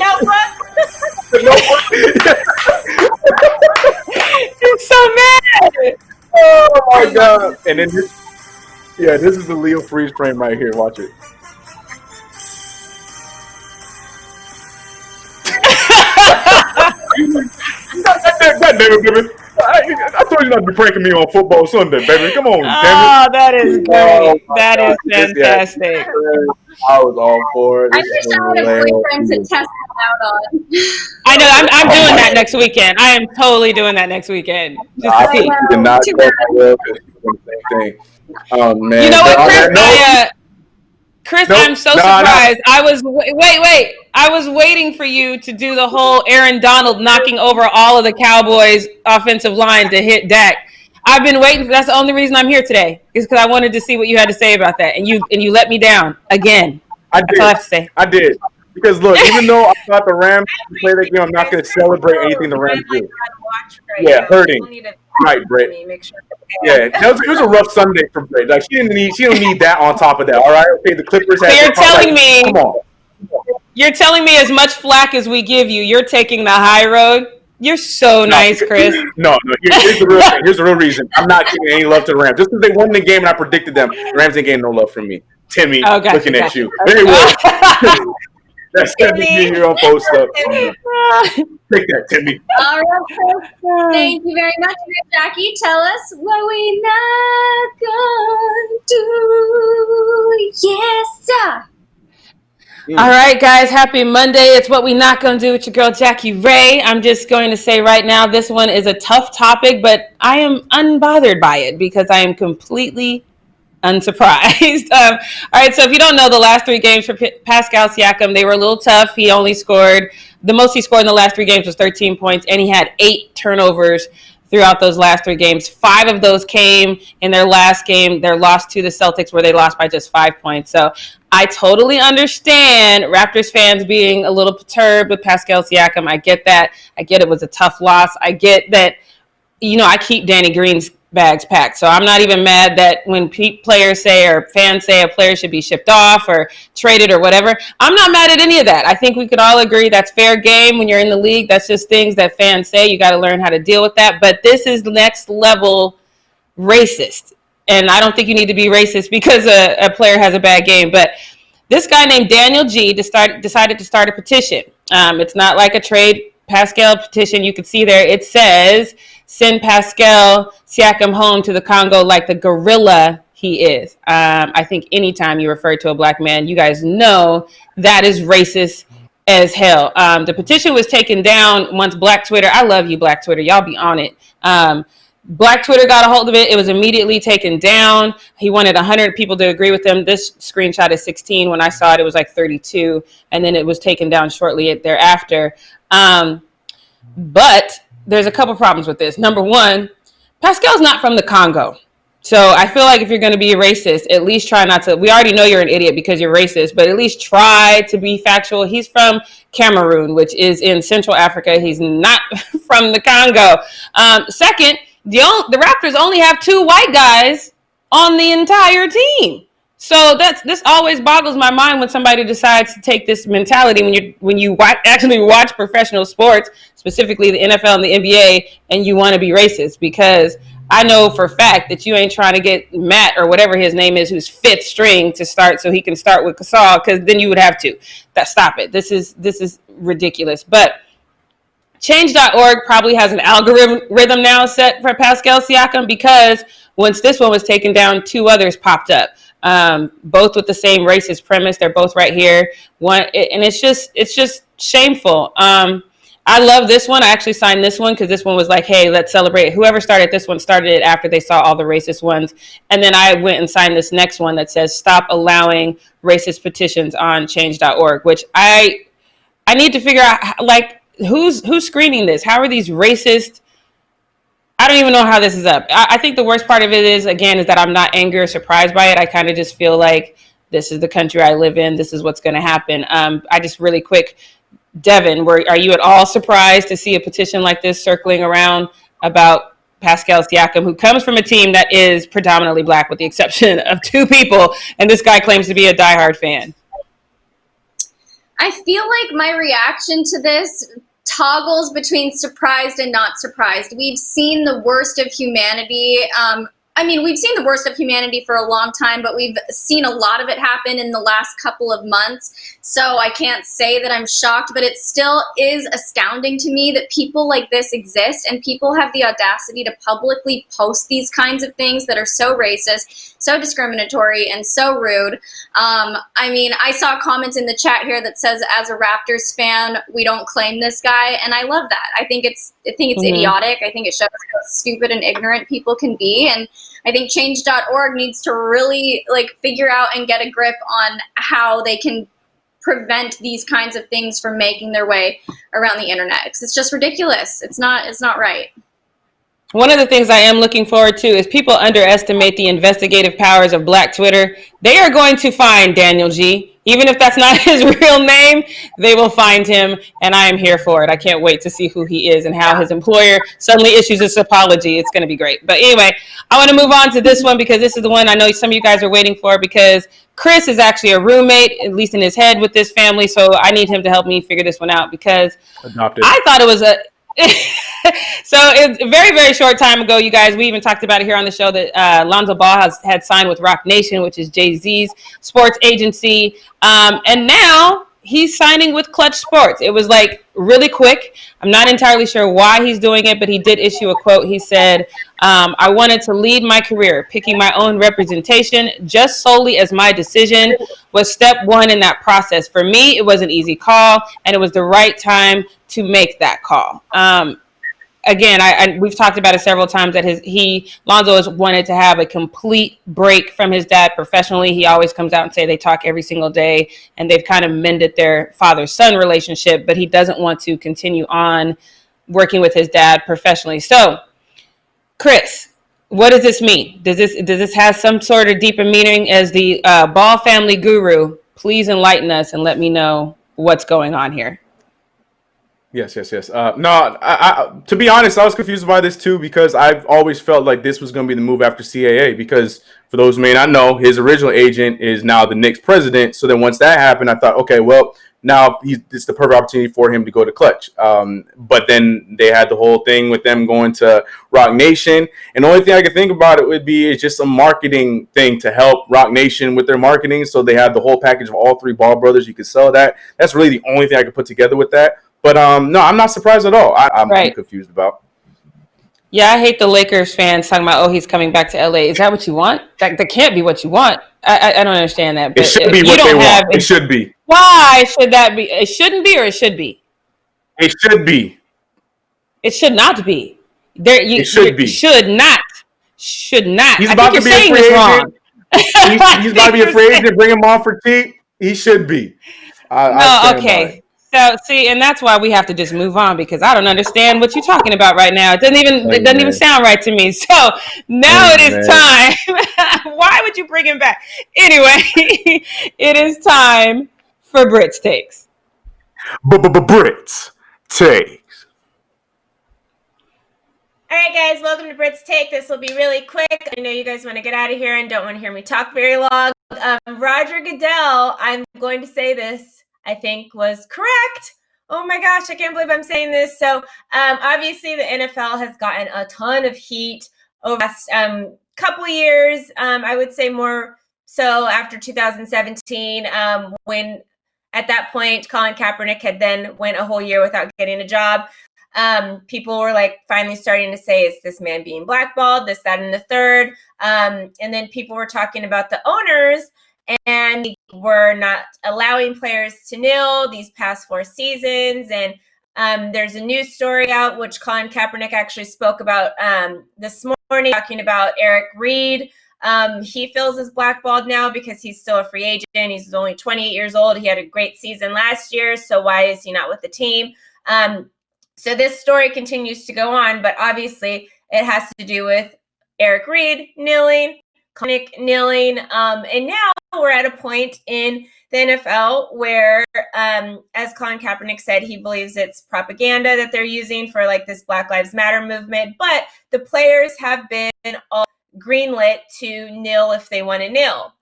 notebook. He's so mad. Oh my God! And then this is the Leo freeze frame right here. Watch it. God damn it, baby. I told you not to be pranking me on football Sunday, baby. Come on, damn it. Oh, that is great. That is fantastic. I was all for it. I wish I had a boyfriend to test that out on. I know. I'm doing that next weekend. I am totally doing that next weekekend. Just to see. Did not tell my will because she's doing the same thing. Oh man! You know what, Chris? Chris, nope. I'm so surprised. I was wait. I was waiting for you to do the whole Aaron Donald knocking over all of the Cowboys' offensive line to hit Dak. I've been waiting. That's the only reason I'm here today is because I wanted to see what you had to say about that, and you let me down again. That's all I have to say. I did. Because look, even though I thought the Rams would play that game, I'm not going to celebrate anything the Rams do. Yeah, hurting. Right, Britt. Yeah, it was a rough Sunday for Britt. Like she don't need that on top of that. All right, okay. The Clippers had. So you're telling me, come on. You're telling me as much flack as we give you, you're taking the high road. You're so nice, Chris. No. Here's the real thing. Here's the real reason. I'm not giving any love to the Rams. Just because they won the game and I predicted them, the Rams ain't getting no love from me. Timmy, looking at you. Anyway, that's me here on Post Up. Take that, Timmy. All right, thank you very much, Jackie. Tell us what we not gonna do. Yes, sir. All right, guys. Happy Monday. It's What We Not Gonna Do with your girl, Jackie Ray. I'm just going to say right now, this one is a tough topic, but I am unbothered by it because I am completely unsurprised. All right, so if you don't know, the last 3 games for Pascal Siakam, they were a little tough. He only scored, the most he scored in the last 3 games was 13 points, and he had 8 turnovers throughout those last 3 games. 5 of those came in their last game, their loss to the Celtics, where they lost by just 5 points. So I totally understand Raptors fans being a little perturbed with Pascal Siakam. I get that. I get it was a tough loss. I get that, I keep Danny Green's bags packed. So I'm not even mad that when players say or fans say a player should be shipped off or traded or whatever, I'm not mad at any of that. I think we could all agree that's fair game when you're in the league. That's just things that fans say. You got to learn how to deal with that. But this is next level racist. And I don't think you need to be racist because a player has a bad game. But this guy named Daniel G decided to start a petition. It's not like a trade Pascal petition. You can see there it says, send Pascal Siakam home to the Congo like the gorilla he is. I think anytime you refer to a black man, you guys know that is racist as hell. The petition was taken down once Black Twitter, I love you, Black Twitter, y'all be on it. Black Twitter got a hold of it. It was immediately taken down. He wanted 100 people to agree with him. This screenshot is 16. When I saw it, it was like 32. And then it was taken down shortly thereafter. But there's a couple problems with this. Number one, Pascal's not from the Congo. So I feel like if you're going to be a racist, at least try not to. We already know you're an idiot because you're racist, but at least try to be factual. He's from Cameroon, which is in Central Africa. He's not from the Congo. Second, the Raptors only have 2 white guys on the entire team. So this always boggles my mind when somebody decides to take this mentality when you actually watch professional sports, specifically the NFL and the NBA, and you want to be racist, because I know for a fact that you ain't trying to get Matt or whatever his name is, who's 5th string, to start so he can start with Gasol, because then you would have to. Stop it. This is ridiculous. But Change.org probably has an algorithm now set for Pascal Siakam, because once this one was taken down, 2 others popped up, both with the same racist premise. They're both right here. And it's just shameful. I love this one. I actually signed this one because this one was like, hey, let's celebrate. Whoever started this one started it after they saw all the racist ones. And then I went and signed this next one that says, stop allowing racist petitions on change.org, which I need to figure out, like, who's screening this? How are these racist? I don't even know how this is up. I think the worst part of it is that I'm not angry or surprised by it. I kind of just feel like this is the country I live in. This is what's going to happen. I just really quick, Devin, are you at all surprised to see a petition like this circling around about Pascal Siakam, who comes from a team that is predominantly black with the exception of 2 people, and this guy claims to be a diehard fan? I feel like my reaction to this toggles between surprised and not surprised. We've seen the worst of humanity. We've seen the worst of humanity for a long time, but we've seen a lot of it happen in the last couple of months. So I can't say that I'm shocked, but it still is astounding to me that people like this exist and people have the audacity to publicly post these kinds of things that are so racist, so discriminatory, and so rude. I saw a comment in the chat here that says, as a Raptors fan, we don't claim this guy, and I love that. I think it's idiotic. I think it shows how stupid and ignorant people can be, and I think change.org needs to really figure out and get a grip on how they can prevent these kinds of things from making their way around the internet. It's just ridiculous. It's not right. One of the things I am looking forward to is people underestimate the investigative powers of Black Twitter. They are going to find Daniel G. Even if that's not his real name, they will find him, and I am here for it. I can't wait to see who he is and how his employer suddenly issues this apology. It's going to be great. But anyway, I want to move on to this one because this is the one I know some of you guys are waiting for, because Chris is actually a roommate, at least in his head, with this family. So I need him to help me figure this one out, because Adopted. I thought it was a so it's a very, very short time ago, you guys. We even talked about it here on the show that Lonzo Ball had signed with Rock Nation, which is Jay-Z's sports agency. And now he's signing with KLUTCH Sports. It was like really quick. I'm not entirely sure why he's doing it, but he did issue a quote. He said, I wanted to lead my career. Picking my own representation just solely as my decision was step one in that process. For me, it was an easy call, and it was the right time to make that call. Again, we've talked about it several times that Lonzo has wanted to have a complete break from his dad professionally. He always comes out and say they talk every single day, and they've kind of mended their father-son relationship, but he doesn't want to continue on working with his dad professionally. So, Chris, what does this mean? Does this have some sort of deeper meaning? As the Ball family guru, please enlighten us and let me know what's going on here. Yes. No, to be honest, I was confused by this too, because I've always felt like this was going to be the move after CAA, because for those who may not know, his original agent is now the Knicks president. So then once that happened, I thought, okay, well, now it's the perfect opportunity for him to go to KLUTCH. But then they had the whole thing with them going to Rock Nation. And the only thing I could think about it would be it's just a marketing thing to help Rock Nation with their marketing. So they have the whole package of all three Ball brothers. You could sell that. That's really the only thing I could put together with that. But no, I'm not surprised at all. I'm confused about. Yeah, I hate the Lakers fans talking about, he's coming back to LA. Is that what you want? That can't be what you want. I don't understand that. But it should be what they want. It should be. Why should that be? It shouldn't be, or it should be? It should be. It should not be. It should be. Should not. Should not. He's about to be a free agent. He's about to be a free agent. Bring him on for cheap. He should be. Okay. So see, and that's why we have to just move on, because I don't understand what you're talking about right now. It doesn't even sound right to me. So now it is time. Why would you bring him back? Anyway, it is time for Britt's takes. Britt's takes. All right, guys, welcome to Britt's Take. This will be really quick. I know you guys want to get out of here and don't want to hear me talk very long. Roger Goodell, I'm going to say this, I think was correct. Oh my gosh, I can't believe I'm saying this. So obviously the NFL has gotten a ton of heat over the last couple years. I would say more so after 2017, when at that point Colin Kaepernick had then went a whole year without getting a job. People were like finally starting to say, is this man being blackballed, this, that, and the third. And then people were talking about the owners, and we're not allowing players to kneel these past 4 seasons. And there's a news story out, which Colin Kaepernick actually spoke about this morning, talking about Eric Reed. He feels as blackballed now because he's still a free agent. He's only 28 years old. He had a great season last year. So why is he not with the team? So this story continues to go on, but obviously it has to do with Eric Reed kneeling, Kaepernick kneeling, and now we're at a point in the NFL where, as Colin Kaepernick said, he believes it's propaganda that they're using for like this Black Lives Matter movement, but the players have been all greenlit to kneel if they want to kneel.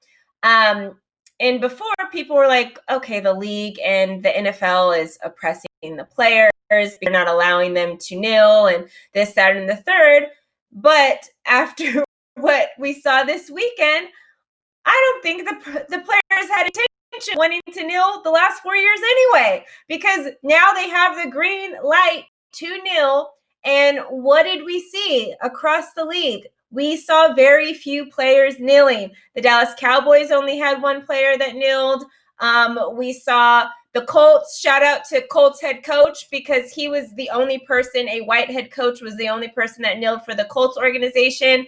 And before, people were like, okay, the league and the NFL is oppressing the players. They're not allowing them to kneel and this, that, and the third. But after what we saw this weekend, I don't think the players had intention wanting to kneel the last 4 years anyway, because now they have the green light to kneel. And what did we see across the league? We saw very few players kneeling. The Dallas Cowboys only had 1 player that kneeled. We saw the Colts, shout out to Colts head coach, because he was the only person, a white head coach was the only person that kneeled for the Colts organization.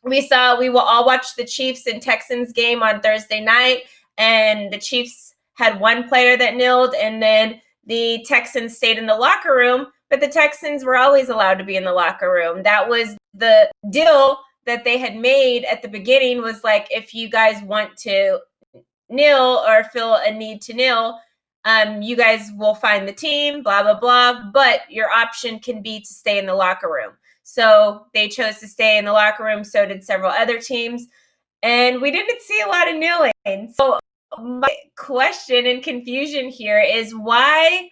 We will all watch the Chiefs and Texans game on Thursday night, and the Chiefs had 1 player that kneeled, and then the Texans stayed in the locker room, but the Texans were always allowed to be in the locker room. That was the deal that they had made at the beginning, was like, if you guys want to kneel or feel a need to kneel, you guys will find the team, blah, blah, blah. But your option can be to stay in the locker room. So they chose to stay in the locker room. So did several other teams. And we didn't see a lot of kneeling. So my question and confusion here is why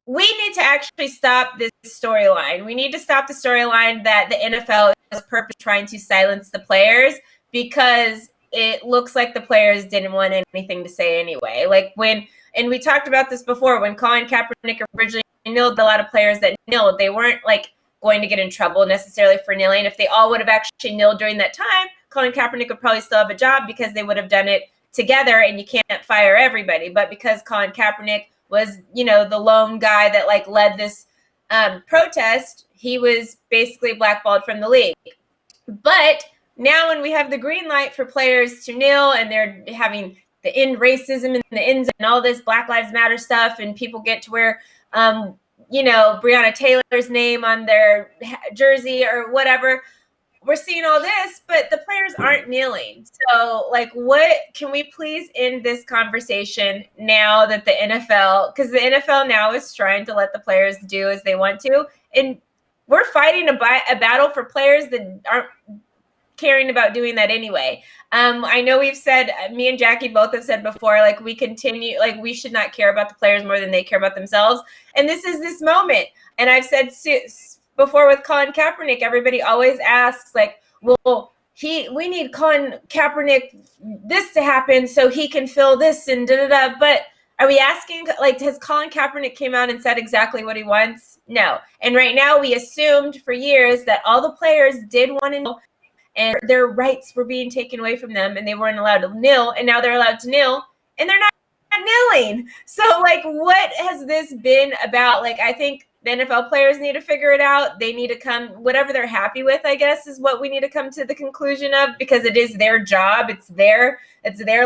we need to actually stop this storyline. We need to stop the storyline that the NFL is purposely trying to silence the players, because it looks like the players didn't want anything to say anyway. Like and we talked about this before, when Colin Kaepernick originally kneeled, a lot of players that kneeled, they weren't like going to get in trouble necessarily for kneeling. If they all would have actually kneeled during that time, Colin Kaepernick would probably still have a job, because they would have done it together, and you can't fire everybody. But because Colin Kaepernick was, the lone guy that like led this protest, he was basically blackballed from the league. But now when we have the green light for players to kneel, and they're having the end racism and the ends and all this Black Lives Matter stuff, and people get to wear, Breonna Taylor's name on their jersey or whatever, we're seeing all this, but the players aren't kneeling. So, like, what can we please end this conversation now that the NFL, because the NFL now is trying to let the players do as they want to, and we're fighting a battle for players that aren't caring about doing that anyway. I know we've said, me and Jackie both have said before, like, we should not care about the players more than they care about themselves. And this is this moment. And I've said before with Colin Kaepernick, everybody always asks, like, well, we need Colin Kaepernick this to happen so he can fill this and da-da-da. But are we asking, like, has Colin Kaepernick came out and said exactly what he wants? No. And right now we assumed for years that all the players did want to kneel, and their rights were being taken away from them, and they weren't allowed to kneel, and now they're allowed to kneel, and they're not kneeling. So, like, what has this been about? Like, I think the NFL players need to figure it out. They need to come, whatever they're happy with, I guess, is what we need to come to the conclusion of, because it is their job. It's their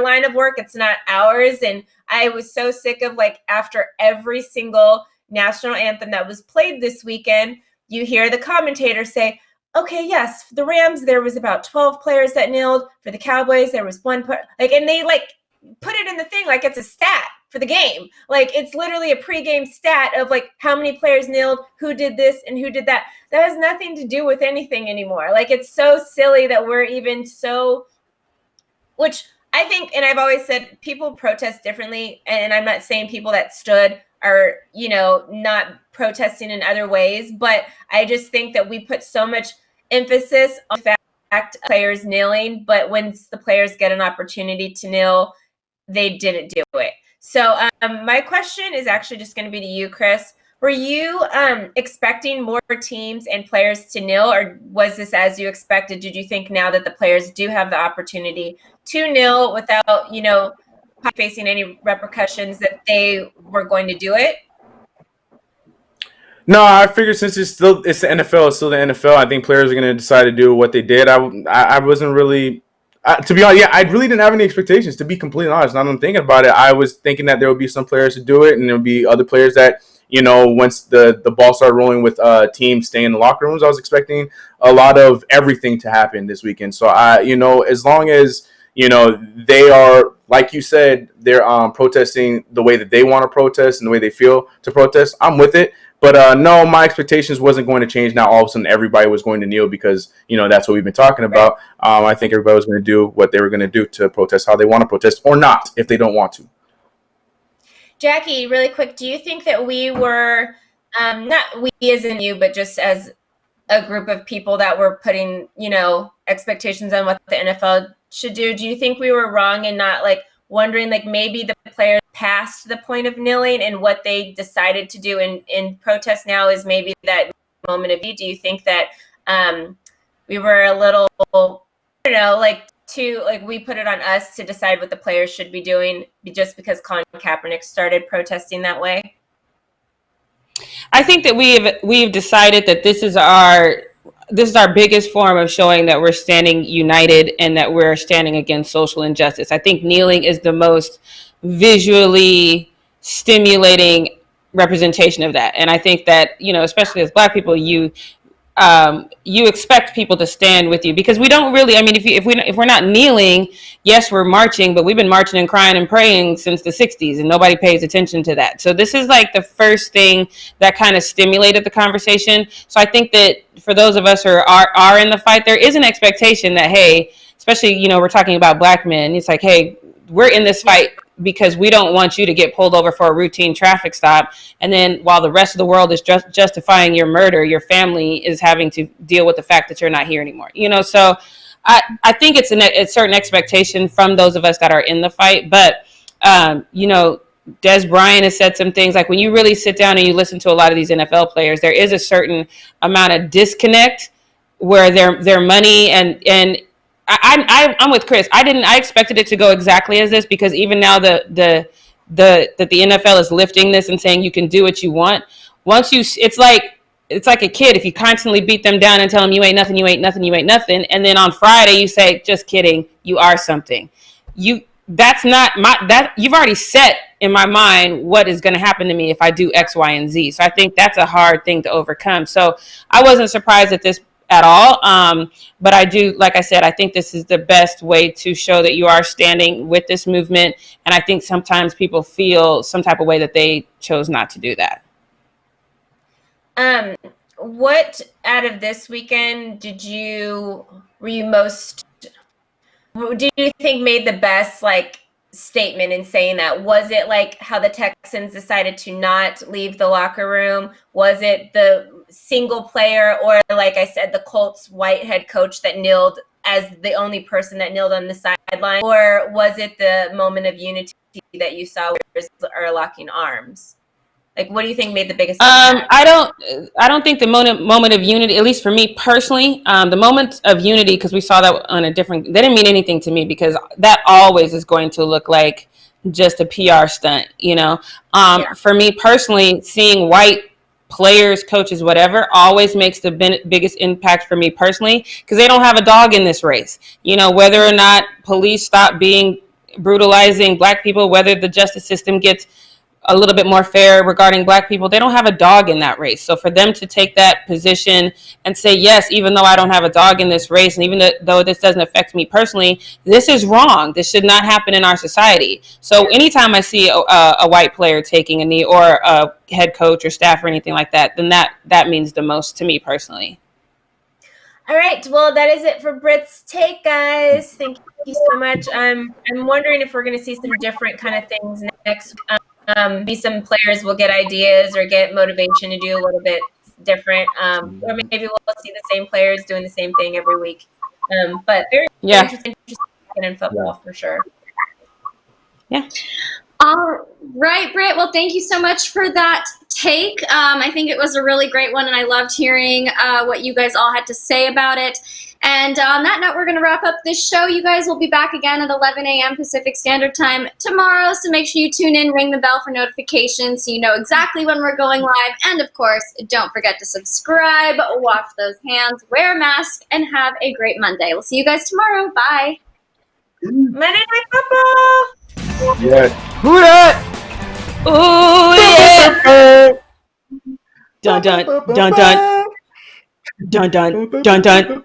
line of work. It's not ours. And I was so sick of, like, after every single national anthem that was played this weekend, you hear the commentator say, okay, yes, for the Rams, there was about 12 players that kneeled. For the Cowboys, there was one, and they, like, put it in the thing like it's a stat for the game. Like, it's literally a pregame stat of, like, how many players kneeled, who did this and who did that. That has nothing to do with anything anymore. Like, it's so silly that we're even so, which I think, and I've always said, people protest differently. And I'm not saying people that stood are, not protesting in other ways, but I just think that we put so much emphasis on the fact of players kneeling, but once the players get an opportunity to kneel, they didn't do it. So my question is actually just going to be to you, Chris. Were you expecting more teams and players to kneel, or was this as you expected? Did you think now that the players do have the opportunity to kneel without, facing any repercussions, that they were going to do it? No, I figured since it's the NFL, it's still the NFL. I think players are going to decide to do what they did. I wasn't really, to be honest, I really didn't have any expectations, to be completely honest. Now that I'm thinking about it, I was thinking that there would be some players to do it, and there would be other players that, once the ball started rolling with teams staying in the locker rooms, I was expecting a lot of everything to happen this weekend. So as long as they are, like you said, they're protesting the way that they want to protest and the way they feel to protest, I'm with it. But no, my expectations wasn't going to change. Now all of a sudden everybody was going to kneel because, that's what we've been talking about. I think everybody was going to do what they were going to do to protest how they want to protest, or not if they don't want to. Jackie, really quick, do you think that we were, not we as in you, but just as a group of people that were putting, expectations on what the NFL should do, do you think we were wrong in not, like, wondering, like, maybe the players past the point of kneeling, and what they decided to do in protest now is maybe that moment of need? Do you think that we were a little, we put it on us to decide what the players should be doing just because Colin Kaepernick started protesting that way? I think that we've decided that this is our biggest form of showing that we're standing united and that we're standing against social injustice. I think kneeling is the most visually stimulating representation of that. And I think that, especially as Black people, you expect people to stand with you, because we don't really. I mean, if we're not kneeling, yes, we're marching, but we've been marching and crying and praying since the '60s, and nobody pays attention to that. So this is like the first thing that kind of stimulated the conversation. So I think that for those of us who are in the fight, there is an expectation that, hey, especially we're talking about Black men. It's like, hey, we're in this fight because we don't want you to get pulled over for a routine traffic stop. And then while the rest of the world is just justifying your murder, your family is having to deal with the fact that you're not here anymore. So I think it's a certain expectation from those of us that are in the fight. But, Des Bryant has said some things, like when you really sit down and you listen to a lot of these NFL players, there is a certain amount of disconnect where their money and I'm with Chris. I expected it to go exactly as this, because even now that the NFL is lifting this and saying you can do what you want. It's like a kid. If you constantly beat them down and tell them you ain't nothing, you ain't nothing, you ain't nothing, and then on Friday you say, just kidding, you are something. That's not that you've already set in my mind what is going to happen to me if I do X, Y, and Z. So I think that's a hard thing to overcome. So I wasn't surprised at this at all. But I do, like I said, I think this is the best way to show that you are standing with this movement. And I think sometimes people feel some type of way that they chose not to do that. What out of this weekend did you think made the best statement in saying that? Was it like how the Texans decided to not leave the locker room? Was it the single player, or like I said, the Colts white head coach that kneeled as the only person that kneeled on the sideline? Or was it the moment of unity that you saw where players are locking arms? What do you think made the biggest impact? I don't think the moment of unity, at least for me personally, the moment of unity, because we saw that on they didn't mean anything to me, because that always is going to look like just a PR stunt, For me personally, seeing white players, coaches, whatever, always makes the biggest impact for me personally, because they don't have a dog in this race. Whether or not police stop being brutalizing Black people, whether the justice system gets a little bit more fair regarding Black people, they don't have a dog in that race. So for them to take that position and say, yes, even though I don't have a dog in this race, and even though this doesn't affect me personally, this is wrong. This should not happen in our society. So anytime I see a white player taking a knee, or a head coach or staff or anything like that, then that means the most to me personally. All right. Well, that is it for Britt's take, guys. Thank you so much. I'm wondering if we're going to see some different kind of things next. Maybe some players will get ideas or get motivation to do a little bit different, or maybe we'll see the same players doing the same thing every week. But very interesting in football for sure. Yeah. All right, Britt. Well, thank you so much for that take. I think it was a really great one, and I loved hearing what you guys all had to say about it. And on that note, we're going to wrap up this show. You guys will be back again at 11 a.m. Pacific Standard Time tomorrow, so make sure you tune in, ring the bell for notifications so you know exactly when we're going live. And, of course, don't forget to subscribe, wash those hands, wear a mask, and have a great Monday. We'll see you guys tomorrow. Bye. Monday Night Football! Yes. Who that? Ooh, yeah. Dun, dun, dun, dun. Dun, dun, dun, dun.